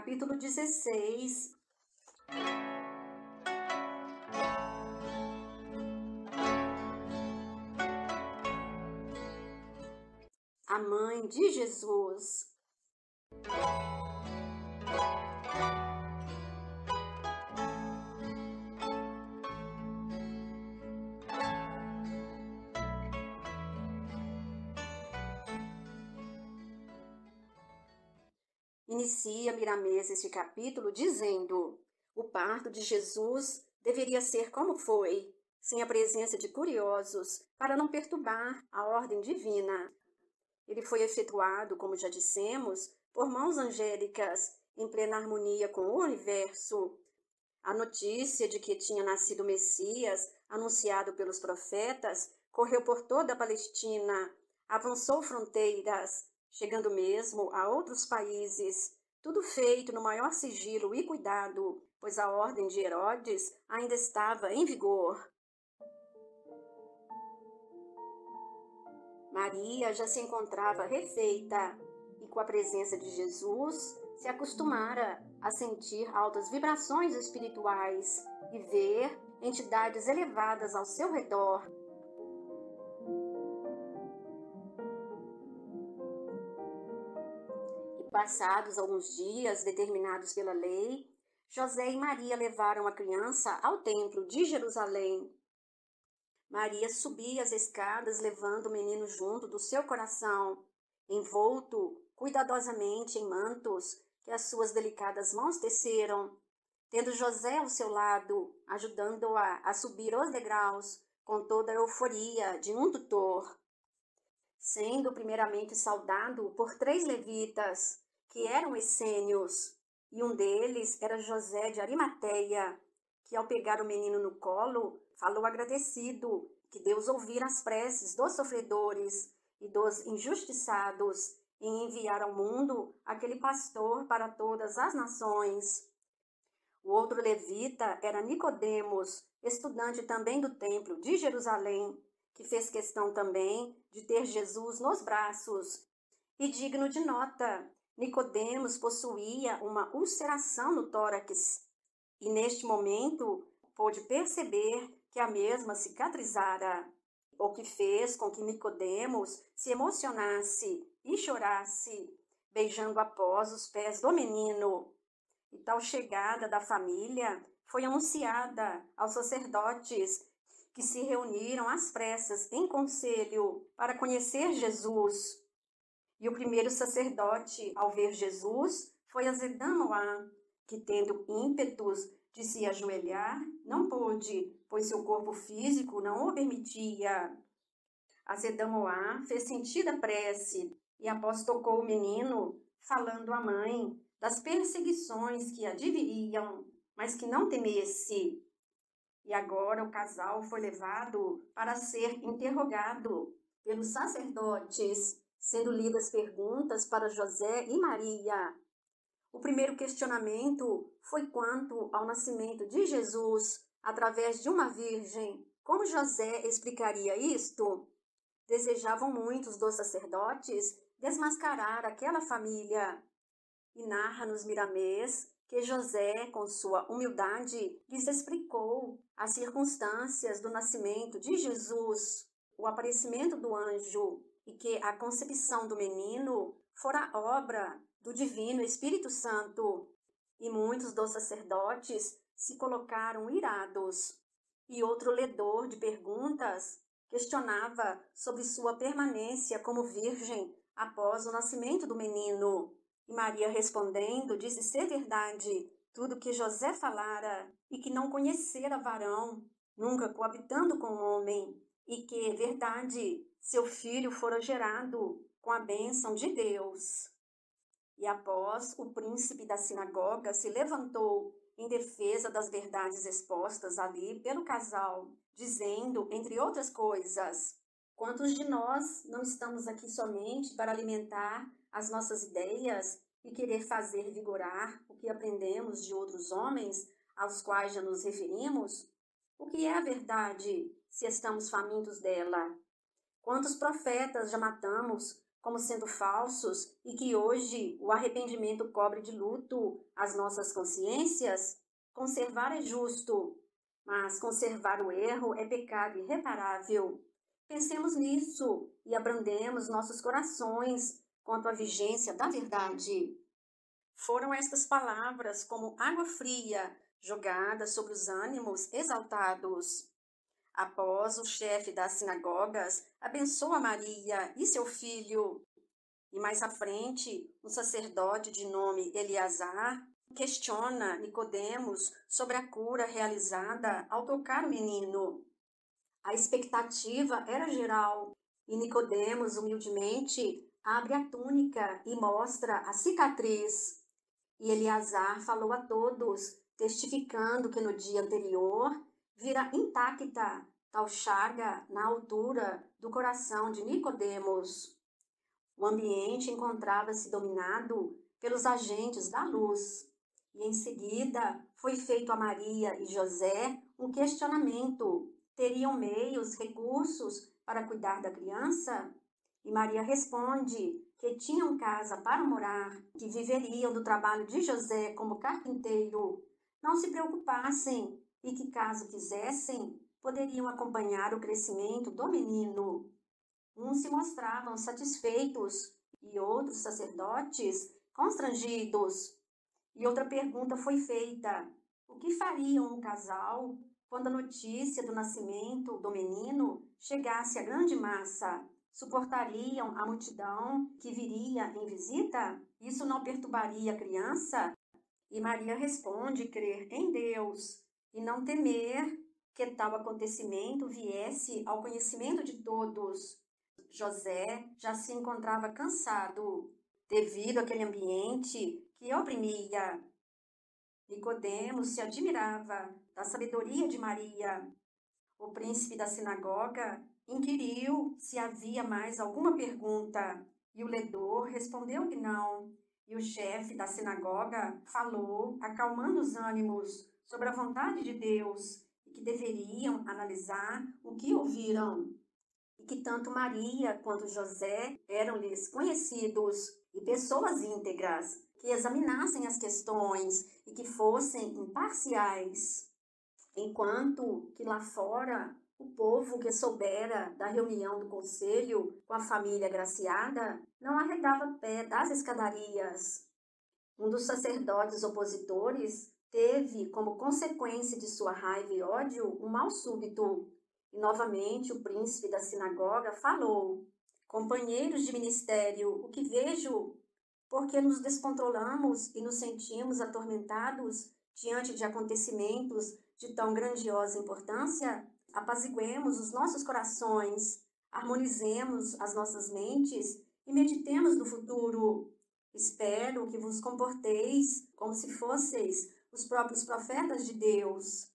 capítulo 16. A mãe de Jesus. Inicia Miramês este capítulo dizendo: o parto de Jesus deveria ser como foi, sem a presença de curiosos, para não perturbar a ordem divina. Ele foi efetuado, como já dissemos, por mãos angélicas, em plena harmonia com o universo. A notícia de que tinha nascido o Messias, anunciado pelos profetas, correu por toda a Palestina, avançou fronteiras, chegando mesmo a outros países, tudo feito no maior sigilo e cuidado, pois a ordem de Herodes ainda estava em vigor. Maria já se encontrava refeita e, com a presença de Jesus, se acostumara a sentir altas vibrações espirituais e ver entidades elevadas ao seu redor. E passados alguns dias determinados pela lei, José e Maria levaram a criança ao templo de Jerusalém. Maria subia as escadas levando o menino junto do seu coração, envolto cuidadosamente em mantos que as suas delicadas mãos teceram, tendo José ao seu lado, ajudando-a a subir os degraus com toda a euforia de um tutor. Sendo primeiramente saudado por 3 levitas, que eram essênios, e um deles era José de Arimateia, que ao pegar o menino no colo, falou agradecido que Deus ouvira as preces dos sofredores e dos injustiçados em enviar ao mundo aquele pastor para todas as nações. O outro levita era Nicodemos, estudante também do templo de Jerusalém, que fez questão também de ter Jesus nos braços. E digno de nota, Nicodemos possuía uma ulceração no tórax, e neste momento pôde perceber que a mesma cicatrizara, o que fez com que Nicodemos se emocionasse e chorasse, beijando após os pés do menino. E tal chegada da família foi anunciada aos sacerdotes, que se reuniram às pressas em conselho para conhecer Jesus. E o primeiro sacerdote, ao ver Jesus, foi Azedão-Moá, que, tendo ímpetos de se ajoelhar, não pôde, pois seu corpo físico não o permitia. Azedão-Moá fez sentida prece e, após tocou o menino, falando à mãe das perseguições que a diviriam, mas que não temesse. E agora o casal foi levado para ser interrogado pelos sacerdotes, sendo lidas perguntas para José e Maria. O primeiro questionamento foi quanto ao nascimento de Jesus através de uma virgem. Como José explicaria isto? Desejavam muitos dos sacerdotes desmascarar aquela família. E narra-nos Miramês que José, com sua humildade, lhes explicou as circunstâncias do nascimento de Jesus, o aparecimento do anjo, e que a concepção do menino fora obra do Divino Espírito Santo. E muitos dos sacerdotes se colocaram irados. E outro ledor de perguntas questionava sobre sua permanência como virgem após o nascimento do menino. E Maria, respondendo, disse ser verdade tudo que José falara, e que não conhecera varão, nunca coabitando com homem, e que, verdade, seu filho fora gerado com a bênção de Deus. E após, o príncipe da sinagoga se levantou em defesa das verdades expostas ali pelo casal, dizendo, entre outras coisas: quantos de nós não estamos aqui somente para alimentar as nossas ideias e querer fazer vigorar o que aprendemos de outros homens aos quais já nos referimos? O que é a verdade, se estamos famintos dela? Quantos profetas já matamos como sendo falsos e que hoje o arrependimento cobre de luto as nossas consciências? Conservar é justo, mas conservar o erro é pecado irreparável. Pensemos nisso e abrandemos nossos corações quanto à vigência da verdade. Foram estas palavras como água fria jogada sobre os ânimos exaltados. Após o chefe das sinagogas abençoa Maria e seu filho. E mais à frente, um sacerdote de nome Eleazar questiona Nicodemos sobre a cura realizada ao tocar o menino. A expectativa era geral e Nicodemos humildemente abre a túnica e mostra a cicatriz. E Eleazar falou a todos, testificando que no dia anterior vira intacta tal chaga na altura do coração de Nicodemos. O ambiente encontrava-se dominado pelos agentes da luz. E em seguida foi feito a Maria e José um questionamento. Teriam meios, recursos para cuidar da criança? E Maria responde que tinham casa para morar, que viveriam do trabalho de José como carpinteiro. Não se preocupassem e que, caso quisessem, poderiam acompanhar o crescimento do menino. Uns se mostravam satisfeitos e outros sacerdotes constrangidos. E outra pergunta foi feita: o que fariam um casal quando a notícia do nascimento do menino chegasse à grande massa? Suportariam a multidão que viria em visita? Isso não perturbaria a criança? E Maria responde crer em Deus e não temer que tal acontecimento viesse ao conhecimento de todos. José já se encontrava cansado devido àquele ambiente que oprimia. Nicodemos se admirava da sabedoria de Maria. O príncipe da sinagoga inquiriu se havia mais alguma pergunta, e o ledor respondeu que não. E o chefe da sinagoga falou, acalmando os ânimos, sobre a vontade de Deus, e que deveriam analisar o que ouviram. E que tanto Maria quanto José eram-lhes conhecidos, e pessoas íntegras, que examinassem as questões e que fossem imparciais. Enquanto que lá fora, o povo que soubera da reunião do conselho com a família agraciada não arredava pé das escadarias. Um dos sacerdotes opositores teve, como consequência de sua raiva e ódio, um mal súbito. E novamente o príncipe da sinagoga falou: companheiros de ministério, o que vejo? Porque nos descontrolamos e nos sentimos atormentados diante de acontecimentos de tão grandiosa importância? Apaziguemos os nossos corações, harmonizemos as nossas mentes e meditemos no futuro. Espero que vos comporteis como se fosseis os próprios profetas de Deus.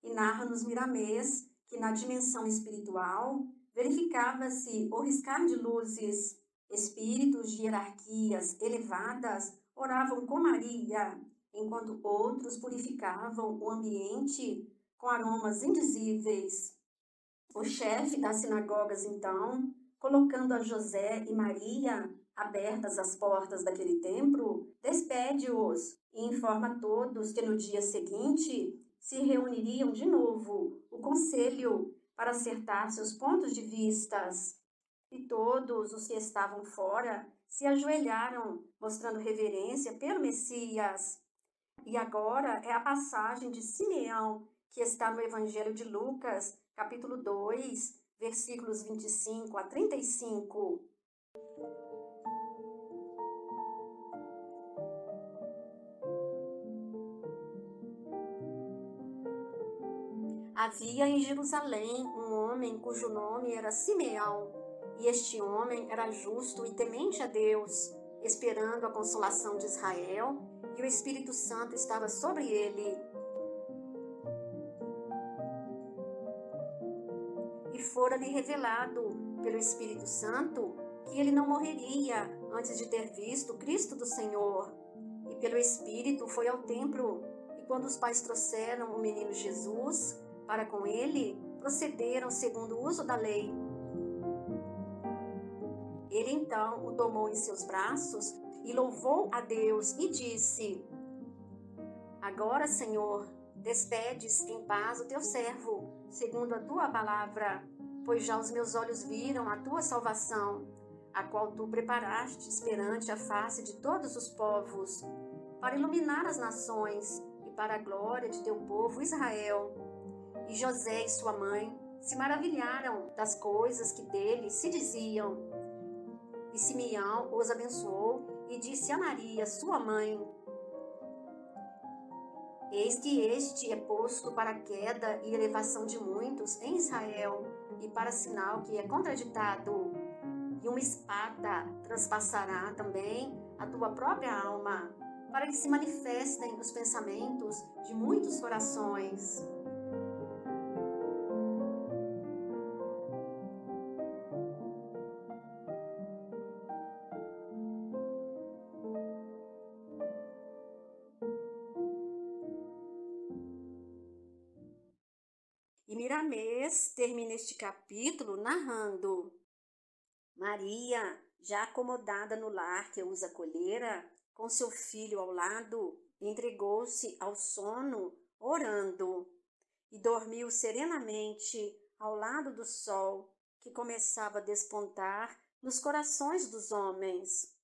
E narra-nos Miramês que na dimensão espiritual verificava-se o riscar de luzes. Espíritos de hierarquias elevadas oravam com Maria, enquanto outros purificavam o ambiente com aromas indizíveis. O chefe das sinagogas, então, colocando a José e Maria abertas as portas daquele templo, despede-os e informa a todos que no dia seguinte se reuniriam de novo o conselho para acertar seus pontos de vistas. E todos os que estavam fora se ajoelharam, mostrando reverência pelo Messias. E agora é a passagem de Simeão, que está no Evangelho de Lucas, capítulo 2, versículos 25 a 35. Havia em Jerusalém um homem cujo nome era Simeão, e este homem era justo e temente a Deus, esperando a consolação de Israel, e o Espírito Santo estava sobre ele. E fora-lhe revelado pelo Espírito Santo que ele não morreria antes de ter visto Cristo do Senhor. E pelo Espírito foi ao templo, e quando os pais trouxeram o menino Jesus para com ele, procederam segundo o uso da lei. Ele então o tomou em seus braços e louvou a Deus e disse: Agora, Senhor, despedes em paz o teu servo, segundo a tua palavra, pois já os meus olhos viram a tua salvação, a qual tu preparaste perante a face de todos os povos, para iluminar as nações e para a glória de teu povo Israel. E José e sua mãe se maravilharam das coisas que dele se diziam. E Simeão os abençoou e disse a Maria, sua mãe: Eis que este é posto para a queda e elevação de muitos em Israel, e para sinal que é contraditado. E uma espada transpassará também a tua própria alma, para que se manifestem os pensamentos de muitos corações. E Miramês termina este capítulo narrando: Maria, já acomodada no lar que os acolhera, com seu filho ao lado, entregou-se ao sono, orando, e dormiu serenamente ao lado do sol, que começava a despontar nos corações dos homens.